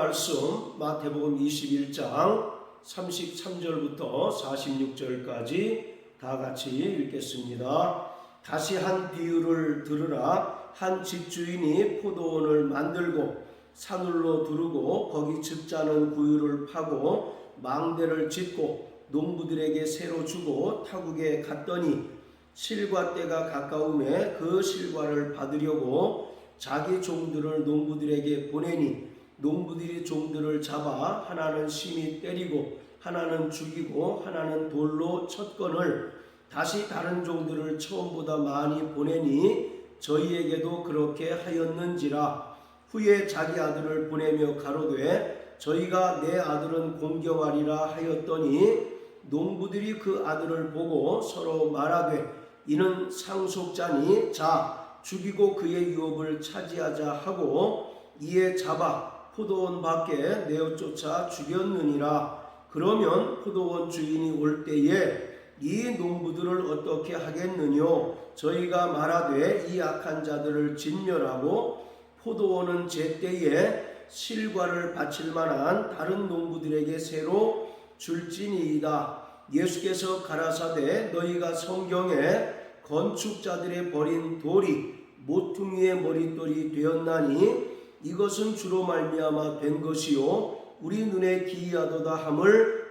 말씀 마태복음 21장 33절부터 46절까지 다 같이 읽겠습니다. 다시 한 비유를 들으라. 한 집주인이 포도원을 만들고 산울로 두르고 거기 즙자는 구유를 파고 망대를 짓고 농부들에게 새로 주고 타국에 갔더니 실과 때가 가까움에 그 실과를 받으려고 자기 종들을 농부들에게 보내니 농부들이 종들을 잡아 하나는 심히 때리고 하나는 죽이고 하나는 돌로 쳤거늘 다시 다른 종들을 처음보다 많이 보내니 저희에게도 그렇게 하였는지라. 후에 자기 아들을 보내며 가로되 저희가 내 아들은 공경하리라 하였더니 농부들이 그 아들을 보고 서로 말하되 이는 상속자니 자 죽이고 그의 유업을 차지하자 하고 이에 잡아 포도원 밖에 내어 쫓아 죽였느니라. 그러면 포도원 주인이 올 때에 이 농부들을 어떻게 하겠느뇨? 저희가 말하되 이 악한 자들을 진멸하고 포도원은 제때에 실과를 바칠 만한 다른 농부들에게 새로 줄지니이다. 예수께서 가라사대 너희가 성경에 건축자들의 버린 돌이 모퉁이의 머릿돌이 되었나니 이것은 주로 말미암아 된 것이요 우리 눈에 기이하도다 함을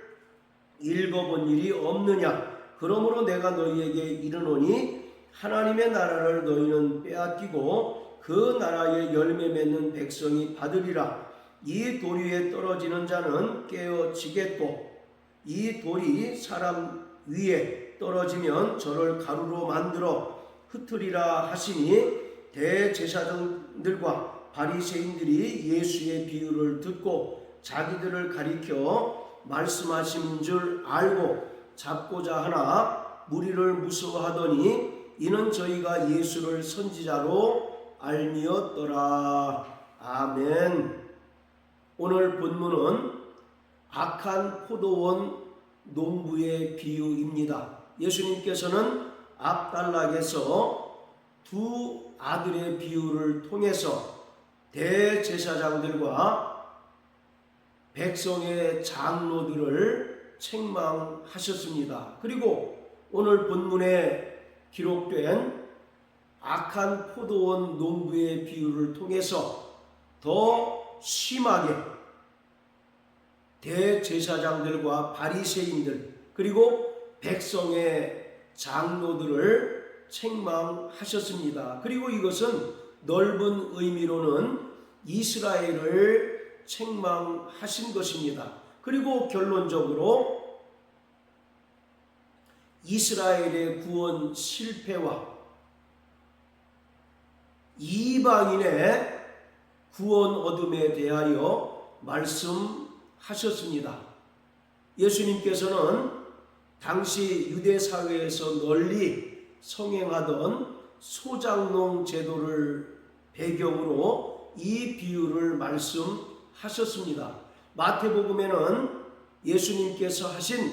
읽어본 일이 없느냐. 그러므로 내가 너희에게 이르노니 하나님의 나라를 너희는 빼앗기고 그 나라의 열매 맺는 백성이 받으리라. 이 돌 위에 떨어지는 자는 깨어지겠고 이 돌이 사람 위에 떨어지면 저를 가루로 만들어 흩으리라 하시니 대제사장들과 바리새인들이 예수의 비유를 듣고 자기들을 가리켜 말씀하신 줄 알고 잡고자 하나 무리를 무서워하더니 이는 저희가 예수를 선지자로 알미었더라. 아멘. 오늘 본문은 악한 포도원 농부의 비유입니다. 예수님께서는 앞단락에서 두 아들의 비유를 통해서 대제사장들과 백성의 장로들을 책망하셨습니다. 그리고 오늘 본문에 기록된 악한 포도원 농부의 비유를 통해서 더 심하게 대제사장들과 바리새인들 그리고 백성의 장로들을 책망하셨습니다. 그리고 이것은 넓은 의미로는 이스라엘을 책망하신 것입니다. 그리고 결론적으로 이스라엘의 구원 실패와 이방인의 구원 얻음에 대하여 말씀하셨습니다. 예수님께서는 당시 유대 사회에서 널리 성행하던 소장농 제도를 배경으로 이 비유를 말씀하셨습니다. 마태복음에는 예수님께서 하신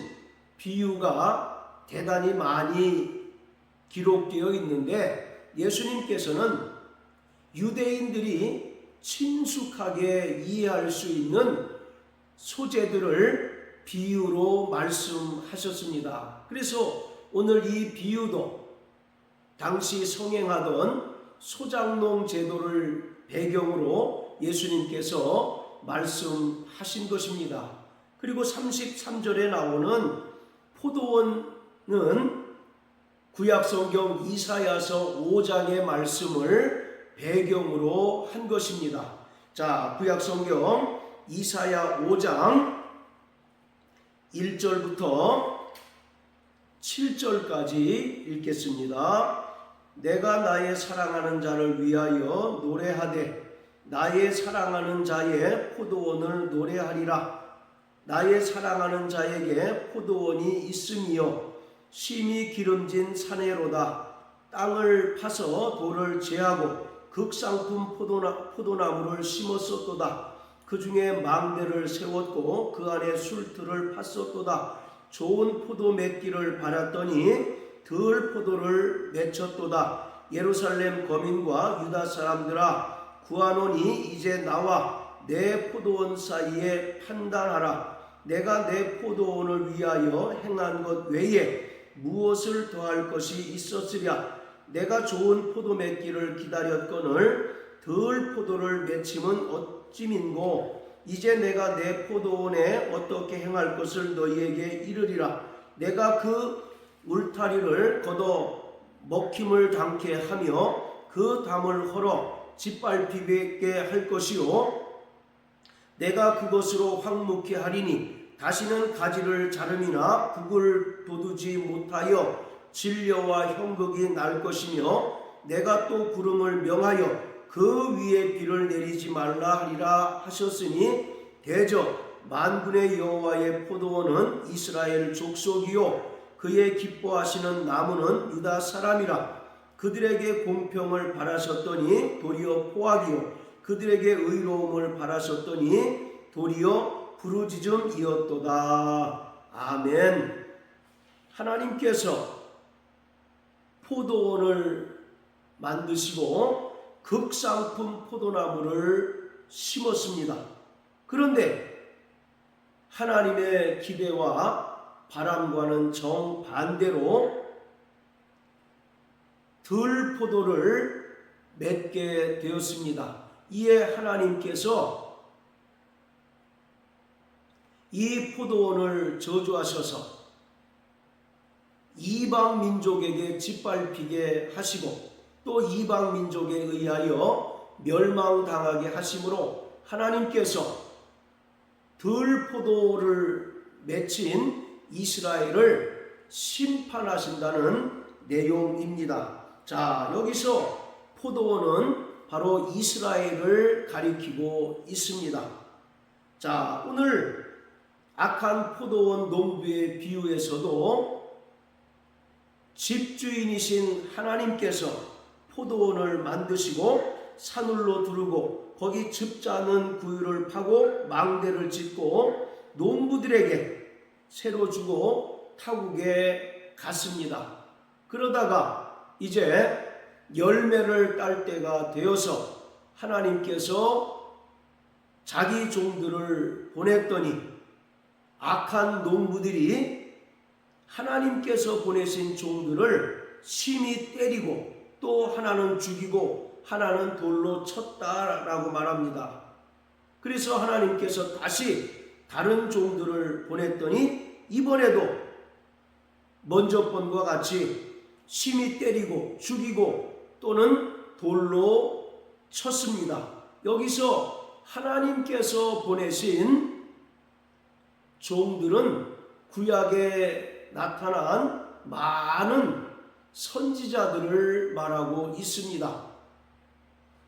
비유가 대단히 많이 기록되어 있는데 예수님께서는 유대인들이 친숙하게 이해할 수 있는 소재들을 비유로 말씀하셨습니다. 그래서 오늘 이 비유도 당시 성행하던 소장농 제도를 배경으로 예수님께서 말씀하신 것입니다. 그리고 33절에 나오는 포도원은 구약성경 이사야서 5장의 말씀을 배경으로 한 것입니다. 자, 구약성경 이사야 5장 1절부터 7절까지 읽겠습니다. 내가 나의 사랑하는 자를 위하여 노래하되 나의 사랑하는 자의 포도원을 노래하리라. 나의 사랑하는 자에게 포도원이 있음이요 심히 기름진 사내로다. 땅을 파서 돌을 제하고 극상품 포도나무를 심었었도다. 그 중에 망대를 세웠고 그 안에 술틀을 팠었도다. 좋은 포도 맺기를 바랐더니 들 포도를 맺혔도다. 예루살렘 거민과 유다 사람들아 구하노니 이제 나와 내 포도원 사이에 판단하라. 내가 내 포도원을 위하여 행한 것 외에 무엇을 더할 것이 있었으랴. 내가 좋은 포도 맺기를 기다렸거늘 덜 포도를 맺힘은 어찌민고. 이제 내가 내 포도원에 어떻게 행할 것을 너희에게 이르리라. 내가 그 울타리를 걷어 먹힘을 당케 하며 그 담을 헐어 짓밟히게 할 것이요 내가 그것으로 황무케 하리니 다시는 가지를 자름이나 북을 돋우지 못하여 진려와 형극이 날 것이며 내가 또 구름을 명하여 그 위에 비를 내리지 말라 하리라 하셨으니 대저 만군의 여호와의 포도원은 이스라엘 족속이요 그의 기뻐하시는 나무는 유다 사람이라. 그들에게 공평을 바라셨더니 도리어 포악이요 그들에게 의로움을 바라셨더니 도리어 부르짖음이었도다. 아멘. 하나님께서 포도원을 만드시고 극상품 포도나무를 심었습니다. 그런데 하나님의 기대와 바람과는 정반대로 덜 포도를 맺게 되었습니다. 이에 하나님께서 이 포도원을 저주하셔서 이방 민족에게 짓밟히게 하시고 또 이방 민족에 의하여 멸망당하게 하심으로 하나님께서 덜 포도를 맺힌 이스라엘을 심판하신다는 내용입니다. 자, 여기서 포도원은 바로 이스라엘을 가리키고 있습니다. 자, 오늘 악한 포도원 농부의 비유에서도 집주인이신 하나님께서 포도원을 만드시고 산울로 두르고 거기 즙자는 구유를 파고 망대를 짓고 농부들에게 새로 주고 타국에 갔습니다. 그러다가 이제 열매를 딸 때가 되어서 하나님께서 자기 종들을 보냈더니 악한 농부들이 하나님께서 보내신 종들을 심히 때리고 또 하나는 죽이고 하나는 돌로 쳤다라고 말합니다. 그래서 하나님께서 다시 다른 종들을 보냈더니 이번에도 먼저 번과 같이 심히 때리고 죽이고 또는 돌로 쳤습니다. 여기서 하나님께서 보내신 종들은 구약에 나타난 많은 선지자들을 말하고 있습니다.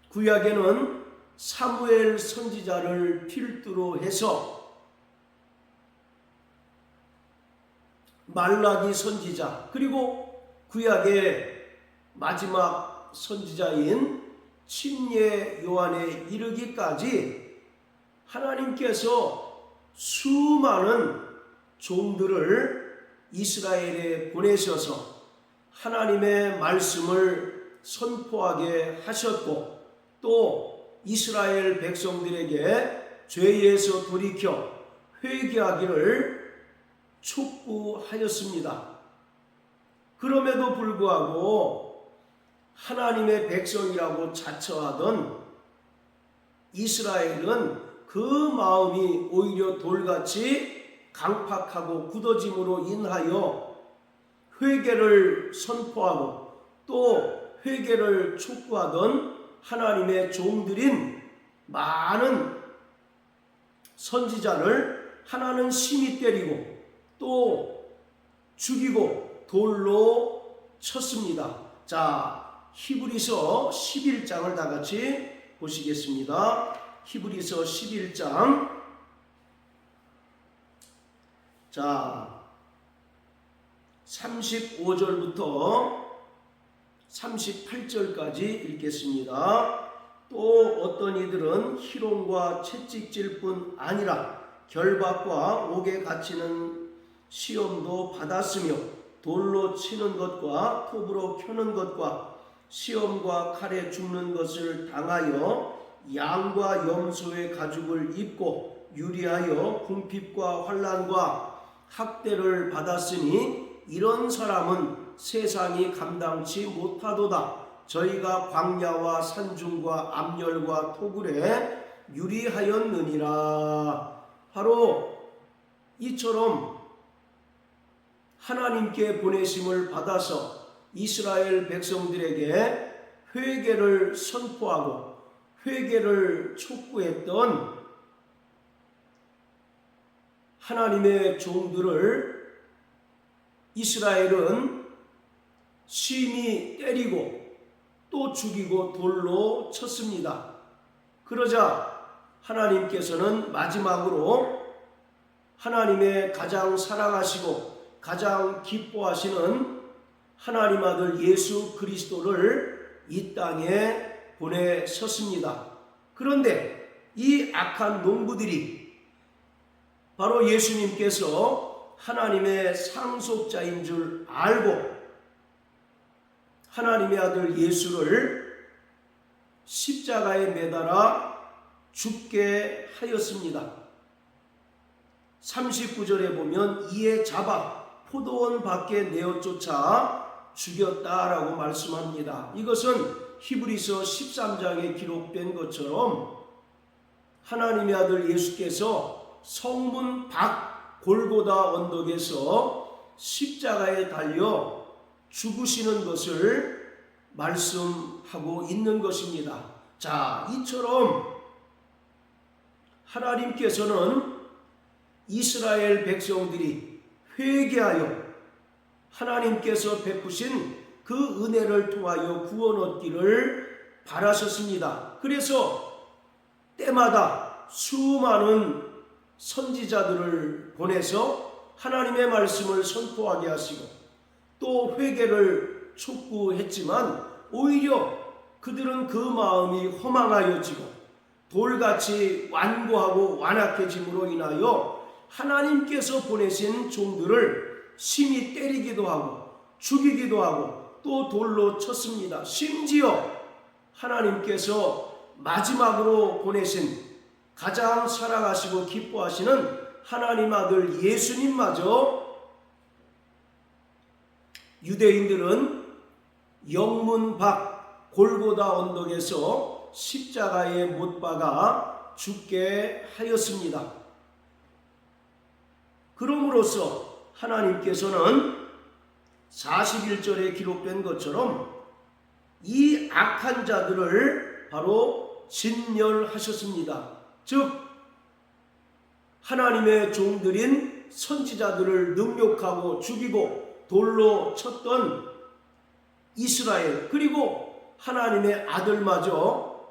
구약에는 사무엘 선지자를 필두로 해서 말라기 선지자 그리고 구약의 마지막 선지자인 침례 요한에 이르기까지 하나님께서 수많은 종들을 이스라엘에 보내셔서 하나님의 말씀을 선포하게 하셨고 또 이스라엘 백성들에게 죄에서 돌이켜 회개하기를 촉구하였습니다. 그럼에도 불구하고 하나님의 백성이라고 자처하던 이스라엘은 그 마음이 오히려 돌같이 강팍하고 굳어짐으로 인하여 회개를 선포하고 또 회개를 촉구하던 하나님의 종들인 많은 선지자를 하나는 심히 때리고 또 죽이고 돌로 쳤습니다. 자, 히브리서 11장을 다 같이 보시겠습니다. 히브리서 11장. 자, 35절부터 38절까지 읽겠습니다. 또 어떤 이들은 희롱과 채찍질 뿐 아니라 결박과 옥에 갇히는 시험도 받았으며 돌로 치는 것과 톱으로 켜는 것과 시험과 칼에 죽는 것을 당하여 양과 염소의 가죽을 입고 유리하여 궁핍과 환난과 학대를 받았으니 이런 사람은 세상이 감당치 못하도다. 저희가 광야와 산중과 암열과 토굴에 유리하였느니라. 바로 이처럼 하나님께 보내심을 받아서 이스라엘 백성들에게 회개를 선포하고 회개를 촉구했던 하나님의 종들을 이스라엘은 심히 때리고 또 죽이고 돌로 쳤습니다. 그러자 하나님께서는 마지막으로 하나님의 가장 사랑하시고 가장 기뻐하시는 하나님 아들 예수 그리스도를 이 땅에 보내셨습니다. 그런데 이 악한 농부들이 바로 예수님께서 하나님의 상속자인 줄 알고 하나님의 아들 예수를 십자가에 매달아 죽게 하였습니다. 39절에 보면 이에 잡아 포도원 밖에 내어 쫓아 죽였다라고 말씀합니다. 이것은 히브리서 13장에 기록된 것처럼 하나님의 아들 예수께서 성문 밖 골고다 언덕에서 십자가에 달려 죽으시는 것을 말씀하고 있는 것입니다. 자, 이처럼 하나님께서는 이스라엘 백성들이 회개하여 하나님께서 베푸신 그 은혜를 통하여 구원 얻기를 바라셨습니다. 그래서 때마다 수많은 선지자들을 보내서 하나님의 말씀을 선포하게 하시고 또 회개를 촉구했지만 오히려 그들은 그 마음이 허망하여지고 돌같이 완고하고 완악해짐으로 인하여 하나님께서 보내신 종들을 심히 때리기도 하고 죽이기도 하고 또 돌로 쳤습니다. 심지어 하나님께서 마지막으로 보내신 가장 사랑하시고 기뻐하시는 하나님 아들 예수님마저 유대인들은 영문 밖 골고다 언덕에서 십자가에 못 박아 죽게 하였습니다. 그러므로서 하나님께서는 41절에 기록된 것처럼 이 악한 자들을 바로 진멸하셨습니다. 즉 하나님의 종들인 선지자들을 능욕하고 죽이고 돌로 쳤던 이스라엘, 그리고 하나님의 아들마저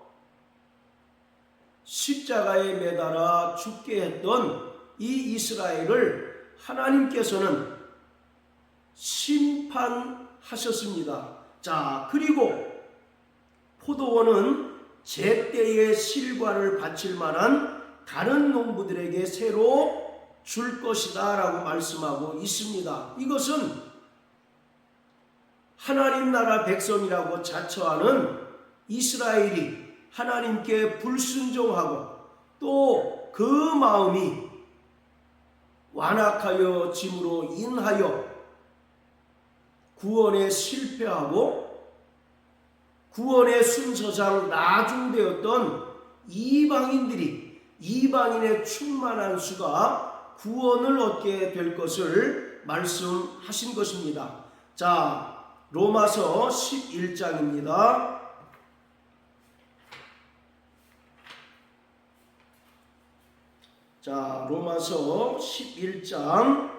십자가에 매달아 죽게 했던 이 이스라엘을 하나님께서는 심판하셨습니다. 자, 그리고 포도원은 제때의 실과를 바칠 만한 다른 농부들에게 새로 줄 것이다 라고 말씀하고 있습니다. 이것은 하나님 나라 백성이라고 자처하는 이스라엘이 하나님께 불순종하고 또 그 마음이 완악하여 짐으로 인하여 구원에 실패하고 구원의 순서상 나중되었던 이방인들이 이방인의 충만한 수가 구원을 얻게 될 것을 말씀하신 것입니다. 자, 로마서 11장입니다. 자, 로마서 11장,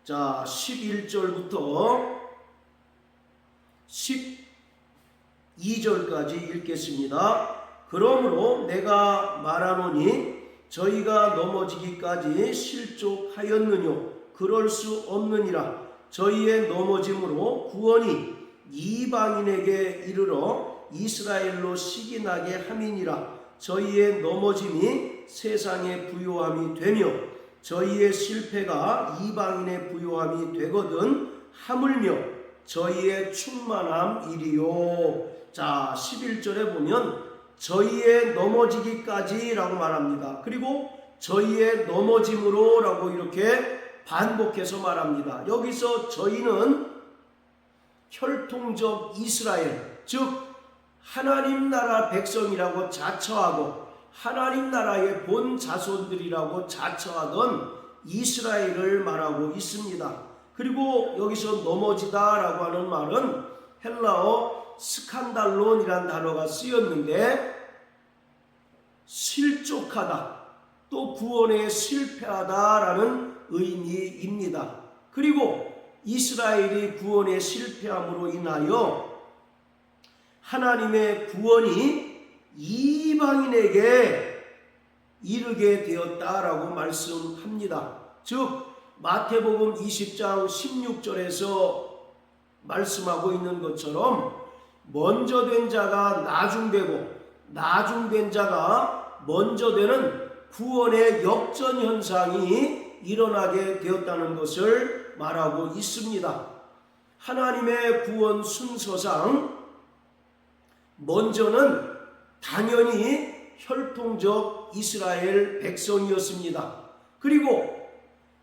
자, 11절부터 12절까지 읽겠습니다. 그러므로 내가 말하노니 저희가 넘어지기까지 실족하였느뇨? 그럴 수 없느니라. 저희의 넘어짐으로 구원이 이방인에게 이르러 이스라엘로 시기나게 함이니라. 저희의 넘어짐이 세상의 부요함이 되며 저희의 실패가 이방인의 부요함이 되거든 하물며 저희의 충만함이리요. 자, 11절에 보면 저희의 넘어지기까지라고 말합니다. 그리고 저희의 넘어짐으로 라고 이렇게 반복해서 말합니다. 여기서 저희는 혈통적 이스라엘, 즉 하나님 나라 백성이라고 자처하고 하나님 나라의 본 자손들이라고 자처하던 이스라엘을 말하고 있습니다. 그리고 여기서 넘어지다 라고 하는 말은 헬라어 스칸달론이란 단어가 쓰였는데 실족하다, 또 구원에 실패하다 라는 의미입니다. 그리고 이스라엘이 구원에 실패함으로 인하여 하나님의 구원이 이방인에게 이르게 되었다라고 말씀합니다. 즉 마태복음 20장 16절에서 말씀하고 있는 것처럼 먼저 된 자가 나중되고 나중된 자가 먼저 되는 구원의 역전 현상이 일어나게 되었다는 것을 말하고 있습니다. 하나님의 구원 순서상 먼저는 당연히 혈통적 이스라엘 백성이었습니다. 그리고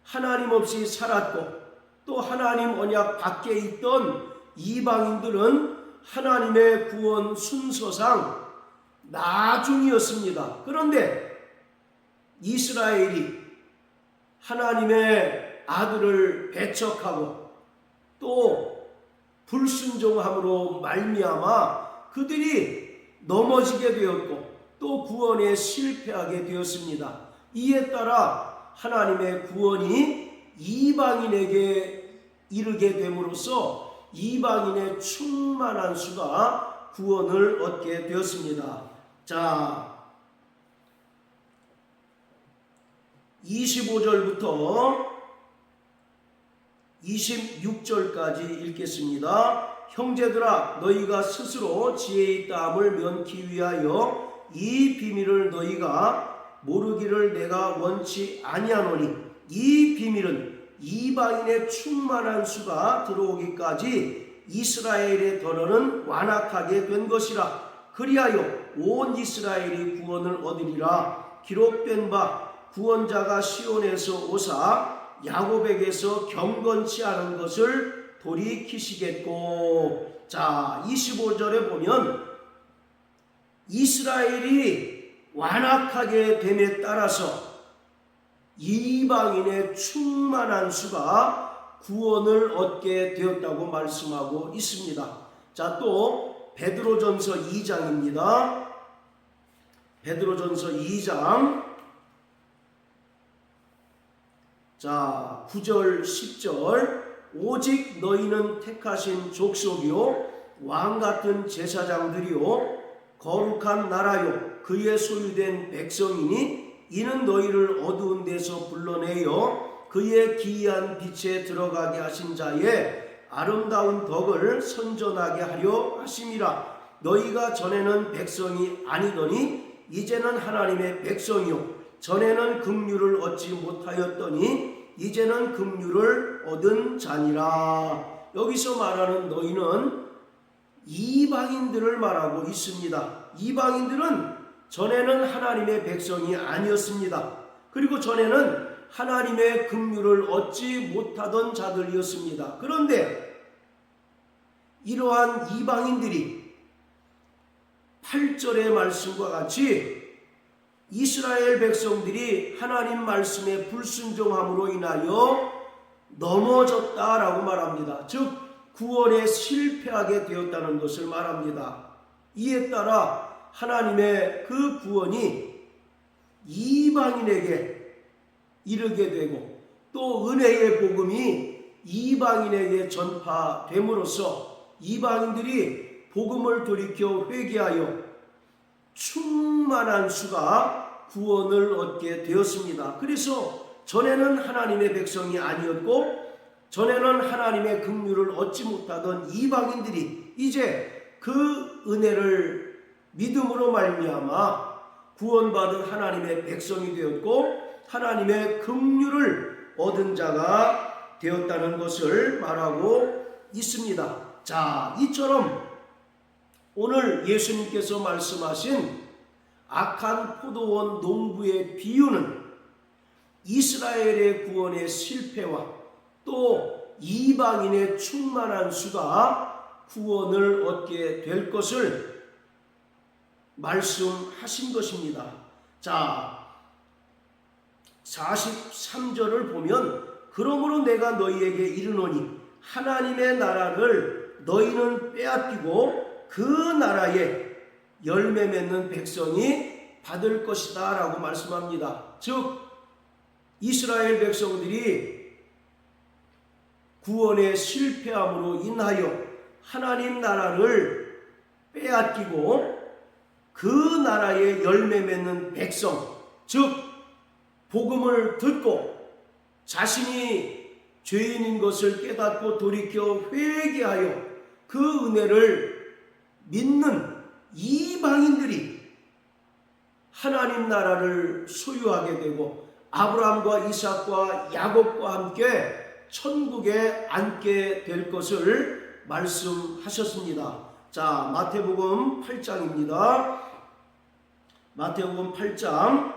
하나님 없이 살았고 또 하나님 언약 밖에 있던 이방인들은 하나님의 구원 순서상 나중이었습니다. 그런데 이스라엘이 하나님의 아들을 배척하고 또 불순종함으로 말미암아 그들이 넘어지게 되었고 또 구원에 실패하게 되었습니다. 이에 따라 하나님의 구원이 이방인에게 이르게 됨으로써 이방인의 충만한 수가 구원을 얻게 되었습니다. 자, 25절부터 26절까지 읽겠습니다. 형제들아, 너희가 스스로 지혜에 있다함을 면키 위하여 이 비밀을 너희가 모르기를 내가 원치 아니하노니, 이 비밀은 이방인의 충만한 수가 들어오기까지 이스라엘의 더러는 완악하게 된 것이라. 그리하여 온 이스라엘이 구원을 얻으리라. 기록된 바 구원자가 시온에서 오사 야곱에게서 경건치 않은 것을 돌이키시겠고. 자, 25절에 보면 이스라엘이 완악하게 됨에 따라서 이방인의 충만한 수가 구원을 얻게 되었다고 말씀하고 있습니다. 자, 또 베드로전서 2장입니다. 베드로전서 2장 자, 9절 10절 오직 너희는 택하신 족속이요 왕같은 제사장들이요 거룩한 나라요 그의 소유된 백성이니 이는 너희를 어두운 데서 불러내어 그의 기이한 빛에 들어가게 하신 자의 아름다운 덕을 선전하게 하려 하심이라. 너희가 전에는 백성이 아니더니 이제는 하나님의 백성이요 전에는 긍휼을 얻지 못하였더니 이제는 긍휼을 얻은 자니라. 여기서 말하는 너희는 이방인들을 말하고 있습니다. 이방인들은 전에는 하나님의 백성이 아니었습니다. 그리고 전에는 하나님의 긍휼을 얻지 못하던 자들이었습니다. 그런데 이러한 이방인들이 8절의 말씀과 같이 이스라엘 백성들이 하나님 말씀에 불순종함으로 인하여 넘어졌다라고 말합니다. 즉 구원에 실패하게 되었다는 것을 말합니다. 이에 따라 하나님의 그 구원이 이방인에게 이르게 되고 또 은혜의 복음이 이방인에게 전파됨으로써 이방인들이 복음을 돌이켜 회개하여 충만한 수가 구원을 얻게 되었습니다. 그래서 전에는 하나님의 백성이 아니었고 전에는 하나님의 긍휼을 얻지 못하던 이방인들이 이제 그 은혜를 믿음으로 말미암아 구원받은 하나님의 백성이 되었고 하나님의 긍휼을 얻은 자가 되었다는 것을 말하고 있습니다. 자, 이처럼 오늘 예수님께서 말씀하신 악한 포도원 농부의 비유는 이스라엘의 구원의 실패와 또 이방인의 충만한 수가 구원을 얻게 될 것을 말씀하신 것입니다. 자, 43절을 보면 그러므로 내가 너희에게 이르노니 하나님의 나라를 너희는 빼앗기고 그 나라에 열매 맺는 백성이 받을 것이다 라고 말씀합니다. 즉 이스라엘 백성들이 구원에 실패함으로 인하여 하나님 나라를 빼앗기고 그 나라에 열매 맺는 백성, 즉 복음을 듣고 자신이 죄인인 것을 깨닫고 돌이켜 회개하여 그 은혜를 믿는 이방인들이 하나님 나라를 소유하게 되고 아브라함과 이삭과 야곱과 함께 천국에 앉게 될 것을 말씀하셨습니다. 자, 마태복음 8장입니다. 마태복음 8장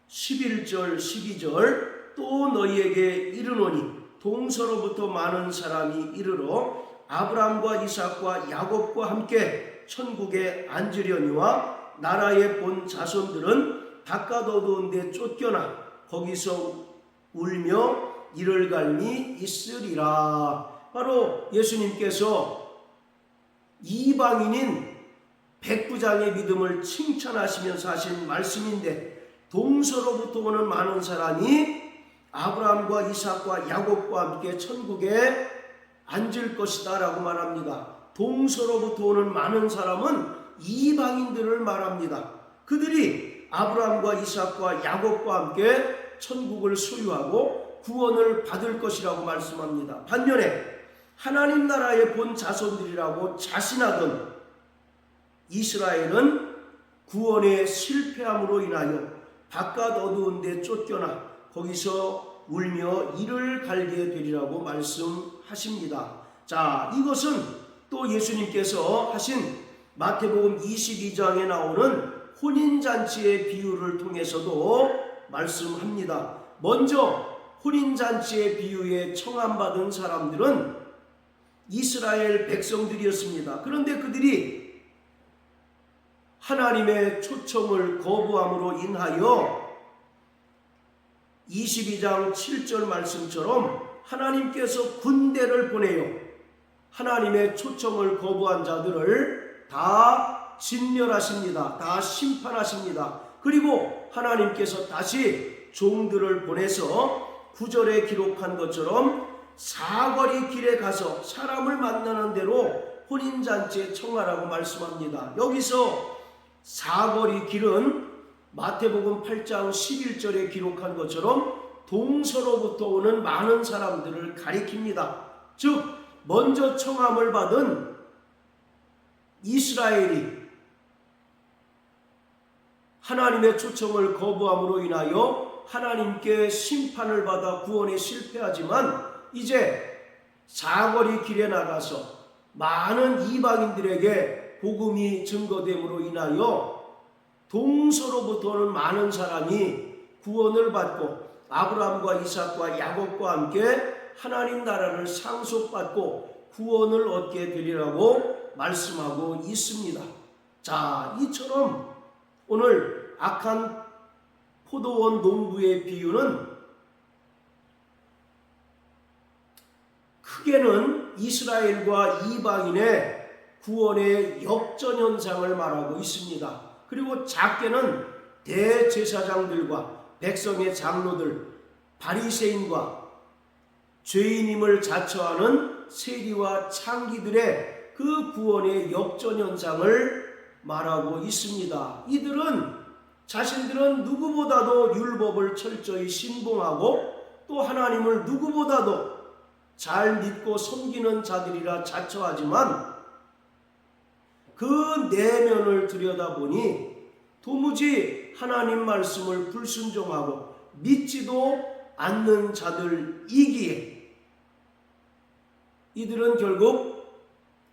11절 12절 또 너희에게 이르노니 동서로부터 많은 사람이 이르러 아브라함과 이삭과 야곱과 함께 천국에 앉으려니와 나라의 본 자손들은 바깥 어두운 데 쫓겨나 거기서 울며 이를 갈미 있으리라. 바로 예수님께서 이방인인 백부장의 믿음을 칭찬하시면서 하신 말씀인데 동서로부터 오는 많은 사람이 아브라함과 이삭과 야곱과 함께 천국에 앉을 것이다 라고 말합니다. 동서로부터 오는 많은 사람은 이방인들을 말합니다. 그들이 아브라함과 이삭과 야곱과 함께 천국을 소유하고 구원을 받을 것이라고 말씀합니다. 반면에 하나님 나라의 본 자손들이라고 자신하던 이스라엘은 구원에 실패함으로 인하여 바깥 어두운 데 쫓겨나 거기서 울며 이를 갈게 되리라고 말씀하십니다. 자, 이것은 또 예수님께서 하신 마태복음 22장에 나오는 혼인잔치의 비유를 통해서도 말씀합니다. 먼저 혼인잔치의 비유에 청함받은 사람들은 이스라엘 백성들이었습니다. 그런데 그들이 하나님의 초청을 거부함으로 인하여 22장 7절 말씀처럼 하나님께서 군대를 보내요 하나님의 초청을 거부한 자들을 다 진멸하십니다. 다 심판하십니다. 그리고 하나님께서 다시 종들을 보내서 9절에 기록한 것처럼 사거리 길에 가서 사람을 만나는 대로 혼인잔치에 청하라고 말씀합니다. 여기서 사거리 길은 마태복음 8장 11절에 기록한 것처럼 동서로부터 오는 많은 사람들을 가리킵니다. 즉 먼저 청함을 받은 이스라엘이 하나님의 초청을 거부함으로 인하여 하나님께 심판을 받아 구원에 실패하지만 이제 사거리 길에 나가서 많은 이방인들에게 복음이 증거됨으로 인하여 동서로부터 오는 많은 사람이 구원을 받고 아브라함과 이삭과 야곱과 함께 하나님 나라를 상속받고 구원을 얻게 되리라고 말씀하고 있습니다. 자, 이처럼 오늘 악한 포도원 농부의 비유는 크게는 이스라엘과 이방인의 구원의 역전현상을 말하고 있습니다. 그리고 작게는 대제사장들과 백성의 장로들, 바리새인과 죄인임을 자처하는 세리와 창기들의 그 구원의 역전현상을 말하고 있습니다. 이들은 자신들은 누구보다도 율법을 철저히 신봉하고 또 하나님을 누구보다도 잘 믿고 섬기는 자들이라 자처하지만 그 내면을 들여다보니 도무지 하나님 말씀을 불순종하고 믿지도 않는 자들이기에 이들은 결국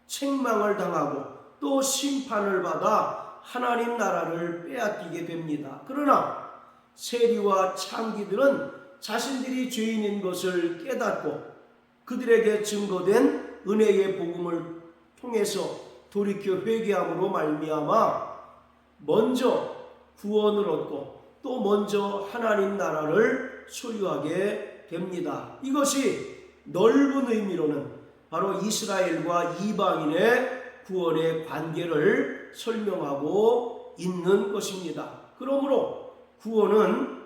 책망을 당하고 또 심판을 받아 하나님 나라를 빼앗기게 됩니다. 그러나 세리와 창기들은 자신들이 죄인인 것을 깨닫고 그들에게 증거된 은혜의 복음을 통해서 돌이켜 회개함으로 말미암아 먼저 구원을 얻고 또 먼저 하나님 나라를 소유하게 됩니다. 이것이 넓은 의미로는 바로 이스라엘과 이방인의 구원의 관계를 설명하고 있는 것입니다. 그러므로 구원은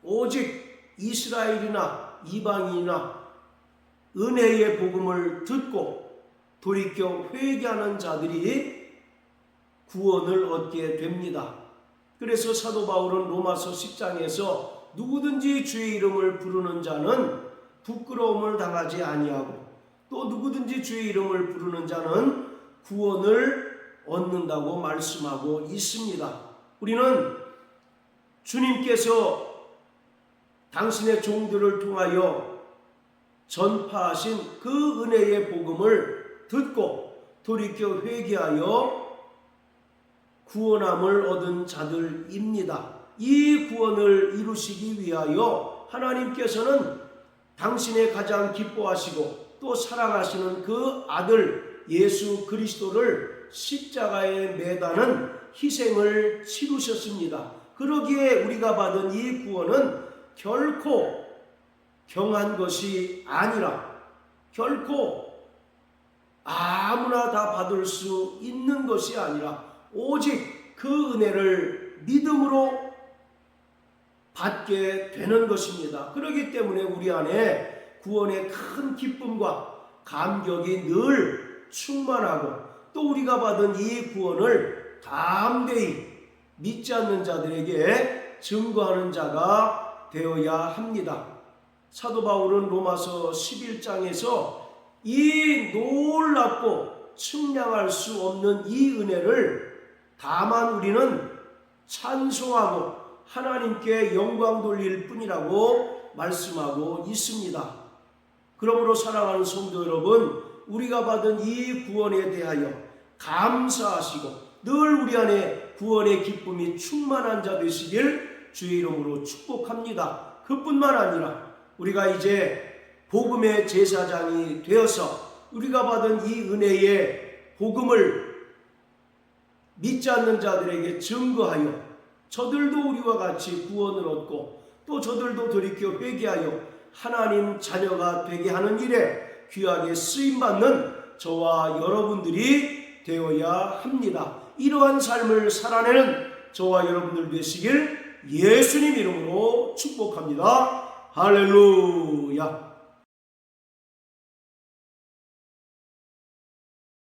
오직 이스라엘이나 이방인이나 은혜의 복음을 듣고 돌이켜 회개하는 자들이 구원을 얻게 됩니다. 그래서 사도 바울은 로마서 10장에서 누구든지 주의 이름을 부르는 자는 부끄러움을 당하지 아니하고 또 누구든지 주의 이름을 부르는 자는 구원을 얻는다고 말씀하고 있습니다. 우리는 주님께서 당신의 종들을 통하여 전파하신 그 은혜의 복음을 듣고 돌이켜 회개하여 구원함을 얻은 자들입니다. 이 구원을 이루시기 위하여 하나님께서는 당신의 가장 기뻐하시고 또 사랑하시는 그 아들 예수 그리스도를 십자가에 매다는 희생을 치르셨습니다. 그러기에 우리가 받은 이 구원은 결코 경한 것이 아니라 결코 아무나 다 받을 수 있는 것이 아니라 오직 그 은혜를 믿음으로 받게 되는 것입니다. 그렇기 때문에 우리 안에 구원의 큰 기쁨과 감격이 늘 충만하고 또 우리가 받은 이 구원을 담대히 믿지 않는 자들에게 증거하는 자가 되어야 합니다. 사도 바울은 로마서 11장에서 이 놀랍고 측량할 수 없는 이 은혜를 다만 우리는 찬송하고 하나님께 영광 돌릴 뿐이라고 말씀하고 있습니다. 그러므로 사랑하는 성도 여러분, 우리가 받은 이 구원에 대하여 감사하시고 늘 우리 안에 구원의 기쁨이 충만한 자 되시길 주의 이름으로 축복합니다. 그뿐만 아니라 우리가 이제 복음의 제사장이 되어서 우리가 받은 이 은혜의 복음을 믿지 않는 자들에게 증거하여 저들도 우리와 같이 구원을 얻고 또 저들도 돌이켜 회개하여 하나님 자녀가 되게 하는 일에 귀하게 쓰임받는 저와 여러분들이 되어야 합니다. 이러한 삶을 살아내는 저와 여러분들 되시길 예수님 이름으로 축복합니다. 할렐루야.